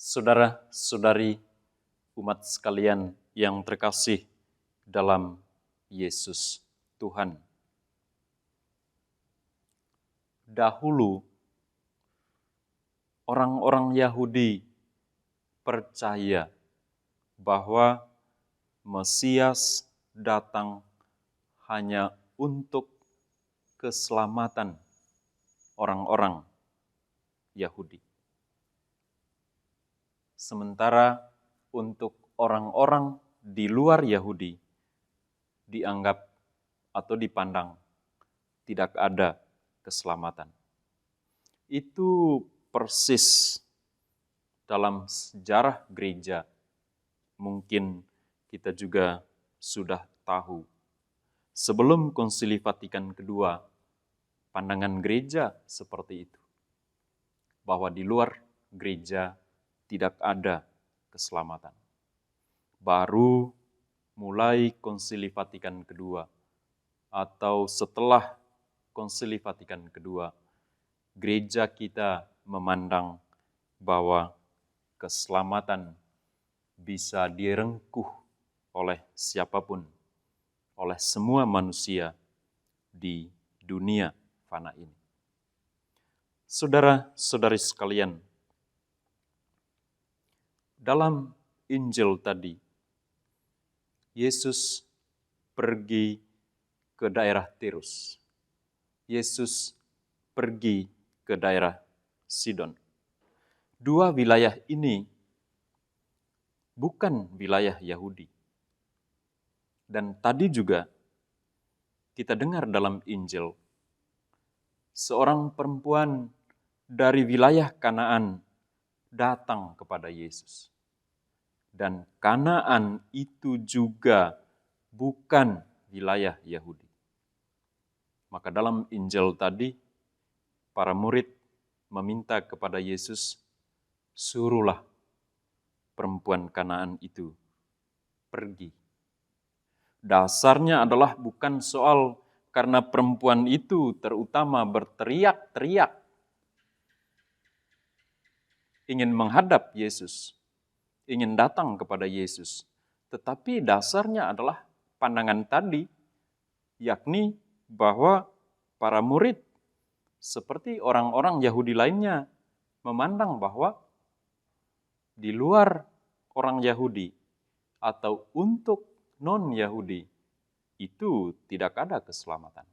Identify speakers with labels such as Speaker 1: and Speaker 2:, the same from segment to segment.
Speaker 1: Saudara-saudari umat sekalian yang terkasih dalam Yesus Tuhan. Dahulu orang-orang Yahudi percaya bahwa Mesias datang hanya untuk keselamatan orang-orang Yahudi. Sementara untuk orang-orang di luar Yahudi dianggap atau dipandang tidak ada keselamatan. Itu persis dalam sejarah gereja. Mungkin kita juga sudah tahu. Sebelum Konsili Vatikan II, pandangan gereja seperti itu. Bahwa di luar gereja tidak ada keselamatan. Baru mulai Konsili Vatikan II atau setelah Konsili Vatikan II, gereja kita memandang bahwa keselamatan bisa direngkuh oleh siapapun, oleh semua manusia di dunia fana ini. Saudara-saudari sekalian, dalam Injil tadi, Yesus pergi ke daerah Tirus. Yesus pergi ke daerah Sidon. Dua wilayah ini bukan wilayah Yahudi. Dan tadi juga kita dengar dalam Injil, seorang perempuan dari wilayah Kanaan datang kepada Yesus. Dan Kanaan itu juga bukan wilayah Yahudi. Maka dalam Injil tadi, para murid meminta kepada Yesus, suruhlah perempuan Kanaan itu pergi. Dasarnya adalah bukan soal karena perempuan itu terutama berteriak-teriak ingin menghadap Yesus, ingin datang kepada Yesus. Tetapi dasarnya adalah pandangan tadi, yakni bahwa para murid seperti orang-orang Yahudi lainnya memandang bahwa di luar orang Yahudi atau untuk non-Yahudi itu tidak ada keselamatan.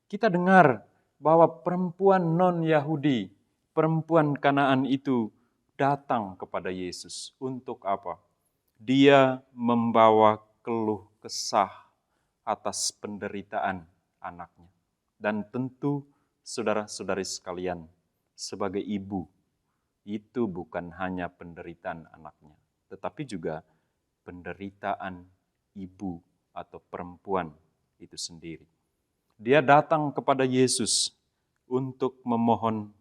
Speaker 1: Kita dengar bahwa perempuan non-Yahudi, perempuan Kanaan itu datang kepada Yesus. Untuk apa? Dia membawa keluh kesah atas penderitaan anaknya. Dan tentu saudara-saudari sekalian, sebagai ibu, itu bukan hanya penderitaan anaknya, tetapi juga penderitaan ibu atau perempuan itu sendiri. Dia datang kepada Yesus untuk memohon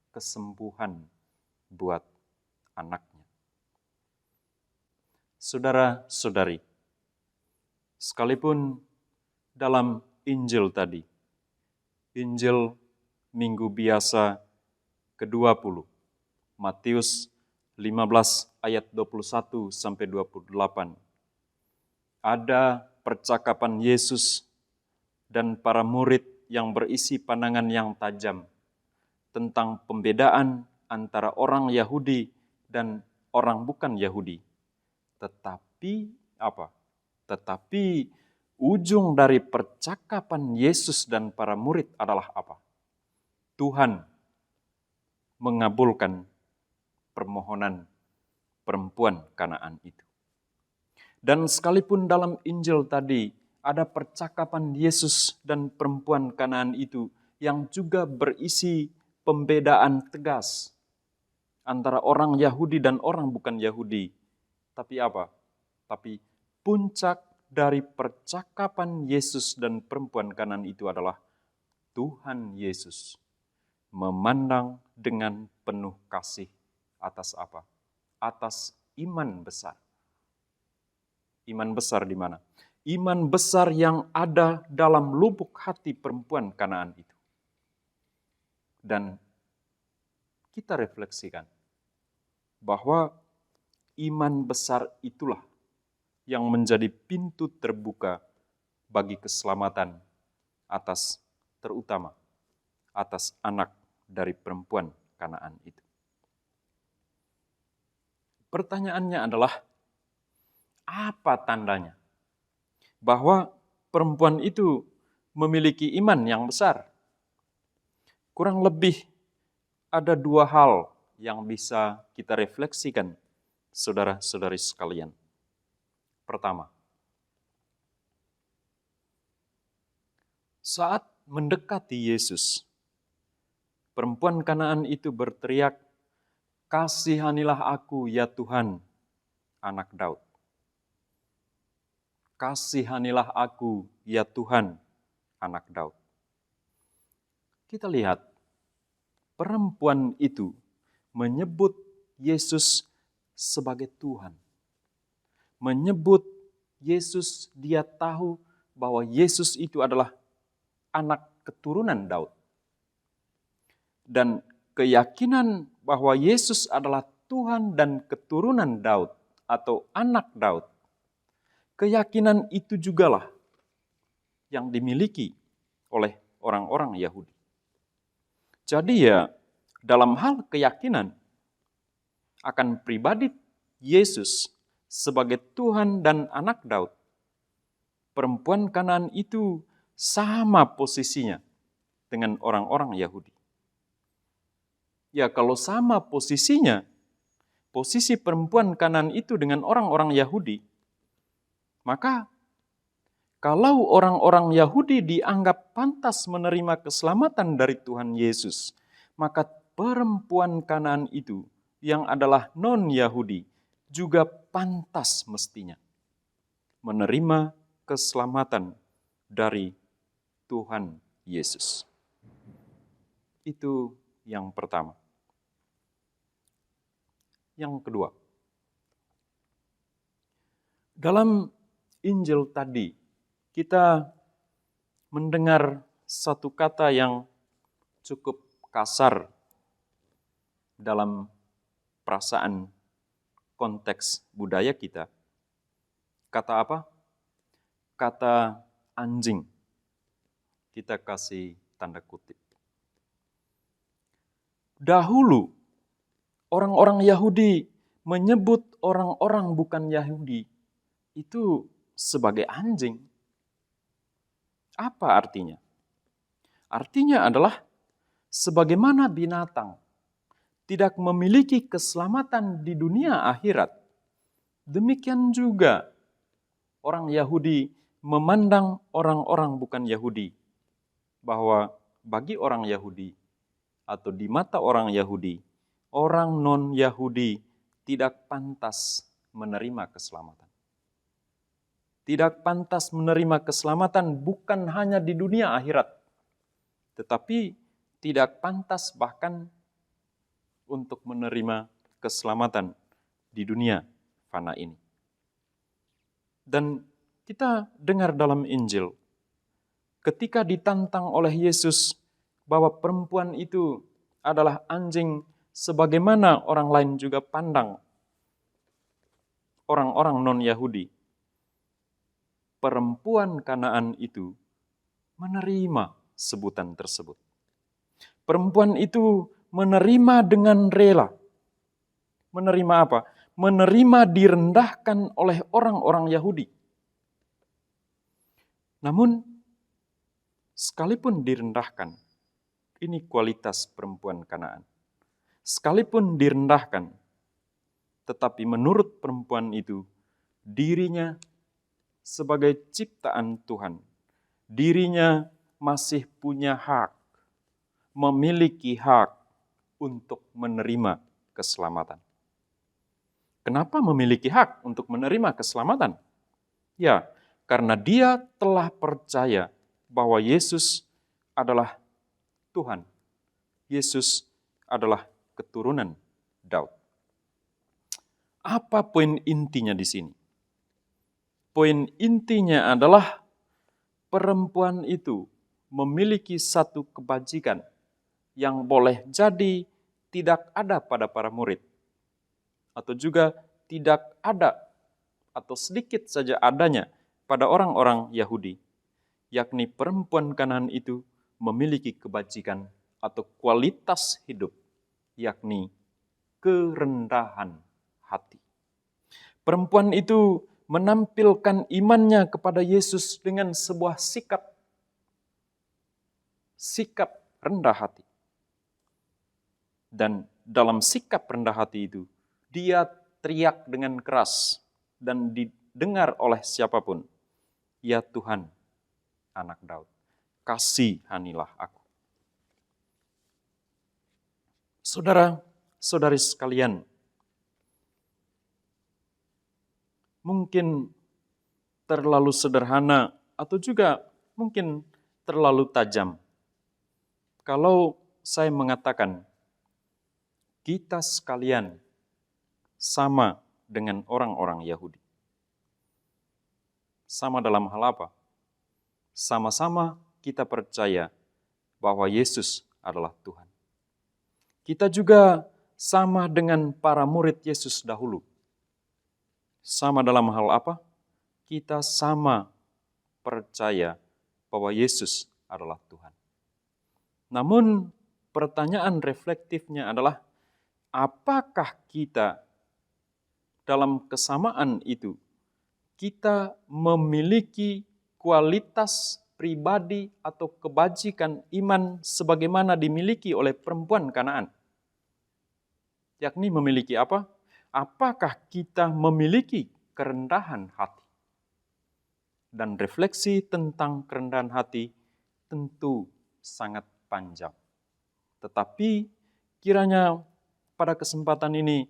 Speaker 1: kesembuhan buat anaknya. Saudara-saudari, sekalipun dalam Injil tadi, Injil Minggu Biasa ke-20, Matius 15 ayat 21 sampai 28, ada percakapan Yesus dan para murid yang berisi pandangan yang tajam tentang pembedaan antara orang Yahudi dan orang bukan Yahudi. Tetapi apa? Tetapi ujung dari percakapan Yesus dan para murid adalah apa? Tuhan mengabulkan permohonan perempuan Kanaan itu. Dan sekalipun dalam Injil tadi ada percakapan Yesus dan perempuan Kanaan itu yang juga berisi pembedaan tegas antara orang Yahudi dan orang bukan Yahudi. Tapi apa? Tapi puncak dari percakapan Yesus dan perempuan Kanaan itu adalah Tuhan Yesus memandang dengan penuh kasih atas apa? Atas iman besar. Iman besar di mana? Iman besar yang ada dalam lubuk hati perempuan Kanaan itu. Dan kita refleksikan, bahwa iman besar itulah yang menjadi pintu terbuka bagi keselamatan terutama atas anak dari perempuan Kanaan itu. Pertanyaannya adalah, apa tandanya bahwa perempuan itu memiliki iman yang besar? Kurang lebih ada dua hal yang bisa kita refleksikan, saudara-saudari sekalian. Pertama, saat mendekati Yesus, perempuan Kanaan itu berteriak, "Kasihanilah aku ya Tuhan, anak Daud. Kasihanilah aku ya Tuhan, anak Daud." Kita lihat, perempuan itu menyebut Yesus sebagai Tuhan. Menyebut Yesus, dia tahu bahwa Yesus itu adalah anak keturunan Daud. Dan keyakinan bahwa Yesus adalah Tuhan dan keturunan Daud atau anak Daud, keyakinan itu jugalah yang dimiliki oleh orang-orang Yahudi. Jadi ya, dalam hal keyakinan akan pribadi Yesus sebagai Tuhan dan anak Daud, perempuan Kanaan itu sama posisinya dengan orang-orang Yahudi. Ya, kalau sama posisinya, posisi perempuan Kanaan itu dengan orang-orang Yahudi, maka kalau orang-orang Yahudi dianggap pantas menerima keselamatan dari Tuhan Yesus, maka perempuan Kanaan itu yang adalah non-Yahudi juga pantas mestinya menerima keselamatan dari Tuhan Yesus. Itu yang pertama. Yang kedua, dalam Injil tadi, kita mendengar satu kata yang cukup kasar dalam perasaan konteks budaya kita. Kata apa? Kata anjing. Kita kasih tanda kutip. Dahulu, orang-orang Yahudi menyebut orang-orang bukan Yahudi itu sebagai anjing. Apa artinya? Artinya adalah sebagaimana binatang tidak memiliki keselamatan di dunia akhirat, demikian juga orang Yahudi memandang orang-orang bukan Yahudi, bahwa bagi orang Yahudi atau di mata orang Yahudi, orang non-Yahudi tidak pantas menerima keselamatan. Tidak pantas menerima keselamatan bukan hanya di dunia akhirat, tetapi tidak pantas bahkan untuk menerima keselamatan di dunia fana ini. Dan kita dengar dalam Injil, ketika ditantang oleh Yesus bahwa perempuan itu adalah anjing sebagaimana orang lain juga pandang orang-orang non-Yahudi, perempuan Kanaan itu menerima sebutan tersebut. Perempuan itu menerima dengan rela. Menerima apa? Menerima direndahkan oleh orang-orang Yahudi. Namun, sekalipun direndahkan, ini kualitas perempuan Kanaan. Sekalipun direndahkan, tetapi menurut perempuan itu, dirinya sebagai ciptaan Tuhan, dirinya masih punya hak, memiliki hak untuk menerima keselamatan. Kenapa memiliki hak untuk menerima keselamatan? Ya, karena dia telah percaya bahwa Yesus adalah Tuhan. Yesus adalah keturunan Daud. Apa poin intinya di sini? Poin intinya adalah perempuan itu memiliki satu kebajikan yang boleh jadi tidak ada pada para murid. atau juga tidak ada atau sedikit saja adanya pada orang-orang Yahudi, yakni perempuan Kanaan itu memiliki kebajikan atau kualitas hidup, yakni kerendahan hati. Perempuan itu menampilkan imannya kepada Yesus dengan sebuah sikap rendah hati. Dan dalam sikap rendah hati itu, dia teriak dengan keras dan didengar oleh siapapun, "Ya Tuhan, Anak Daud, kasihanilah aku." Saudara-saudari sekalian, mungkin terlalu sederhana atau juga mungkin terlalu tajam kalau saya mengatakan kita sekalian sama dengan orang-orang Yahudi. Sama dalam hal apa? Sama-sama kita percaya bahwa Yesus adalah Tuhan. Kita juga sama dengan para murid Yesus dahulu. Sama dalam hal apa? Kita sama percaya bahwa Yesus adalah Tuhan. Namun pertanyaan reflektifnya adalah, apakah kita dalam kesamaan itu, kita memiliki kualitas pribadi atau kebajikan iman sebagaimana dimiliki oleh perempuan Kanaan? Yakni memiliki apa? Apakah kita memiliki kerendahan hati? Dan refleksi tentang kerendahan hati tentu sangat panjang. Tetapi kiranya pada kesempatan ini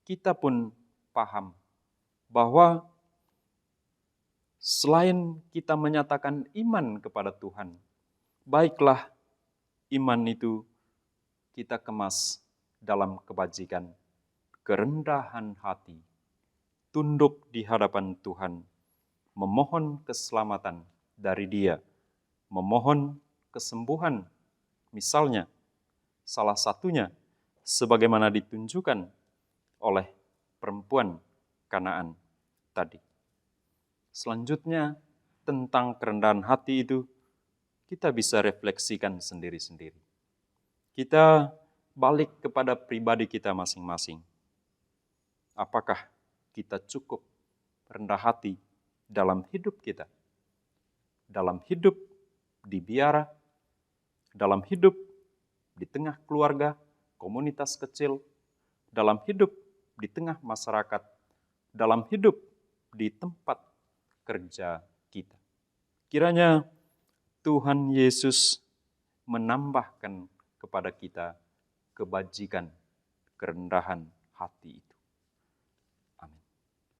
Speaker 1: kita pun paham bahwa selain kita menyatakan iman kepada Tuhan, baiklah iman itu kita kemas dalam kebajikan, kerendahan hati, tunduk di hadapan Tuhan, memohon keselamatan dari Dia, memohon kesembuhan, misalnya salah satunya sebagaimana ditunjukkan oleh perempuan Kanaan tadi. Selanjutnya tentang kerendahan hati itu kita bisa refleksikan sendiri-sendiri. Kita balik kepada pribadi kita masing-masing. Apakah kita cukup rendah hati dalam hidup kita? Dalam hidup di biara, dalam hidup di tengah keluarga, komunitas kecil, dalam hidup di tengah masyarakat, dalam hidup di tempat kerja kita. Kiranya Tuhan Yesus menambahkan kepada kita kebajikan, kerendahan hati itu.